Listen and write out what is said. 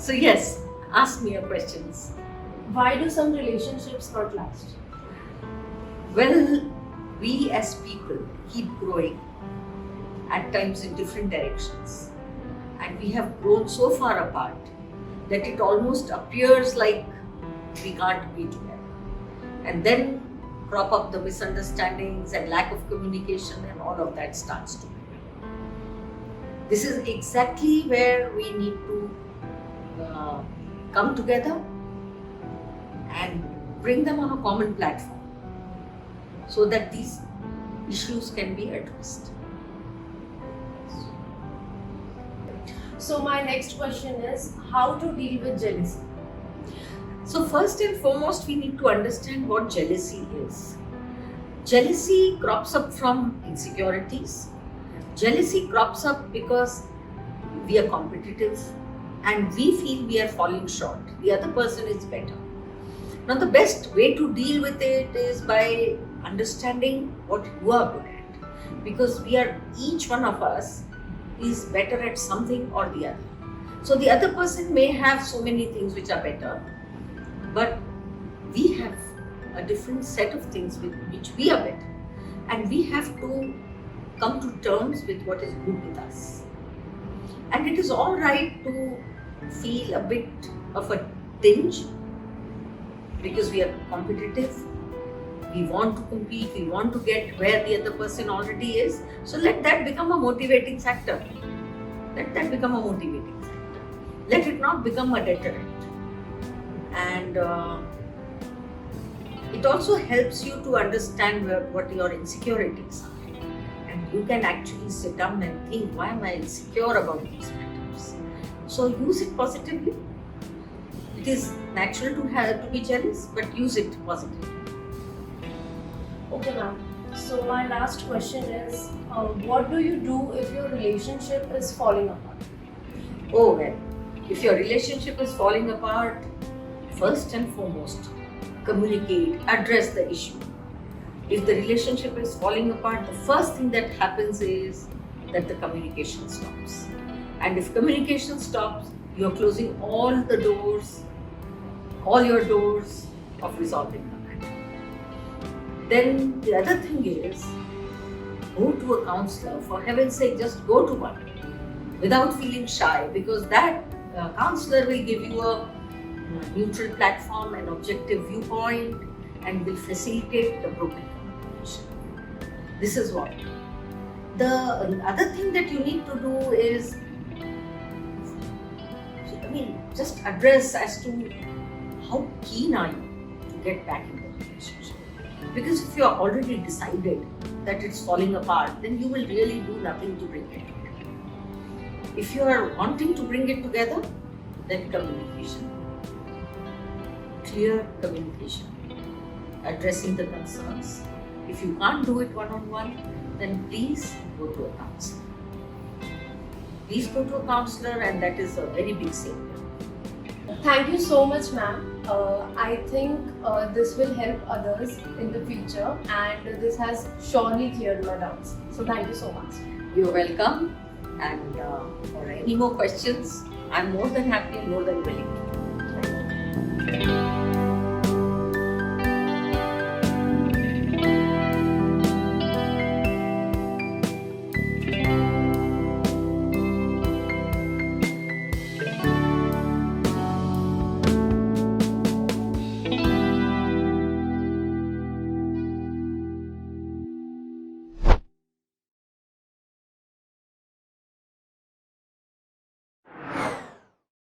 So yes, ask me your questions. Why do some relationships not last? Well, we as people keep growing, at times in different directions. And we have grown so far apart that it almost appears like we can't be together. And then crop up the misunderstandings and lack of communication, and all of that starts to happen. This is exactly where we need to come together and bring them on a common platform so that these issues can be addressed. So my next question is how to deal with jealousy. So first and foremost, we need to understand what jealousy is. Jealousy crops up from insecurities. Jealousy crops up because we are competitive and we feel we are falling short. The other person is better. Now the best way to deal with it is by understanding what you are good at. Because each one of us is better at something or the other. So the other person may have so many things which are better, but we have a different set of things with which we are better. And we have to come to terms with what is good with us. And it is all right to feel a bit of a tinge because we are competitive. We want to compete, we want to get where the other person already is. So let that become a motivating factor. Let that become a motivating factor. Let it not become a deterrent. And it also helps you to understand what your insecurities are. And you can actually sit down and think, why am I insecure about these matters? So use it positively. It is natural to be jealous, but use it positively. Okay, ma'am. So my last question is, what do you do if your relationship is falling apart? Oh well, if your relationship is falling apart, first and foremost, communicate, address the issue. If the relationship is falling apart, the first thing that happens is that the communication stops. And if communication stops, you're closing all your doors of resolving the matter. Then the other thing is, go to a counselor. For heaven's sake, just go to one without feeling shy, because that counselor will give you a neutral platform, an objective viewpoint, and will facilitate the broken communication. This is what. The other thing that you need to do is, just address as to how keen are you to get back in the relationship. Because if you are already decided that it's falling apart, then you will really do nothing to bring it together. If you are wanting to bring it together, then communication. Clear communication. Addressing the concerns. If you can't do it one-on-one, then please go to a counselor. Please go to a counselor, and that is a very big savior. Thank you so much, ma'am. I think this will help others in the future, and this has surely cleared my doubts. So thank you so much. You're welcome. And for any more questions, I'm more than happy, more than willing to.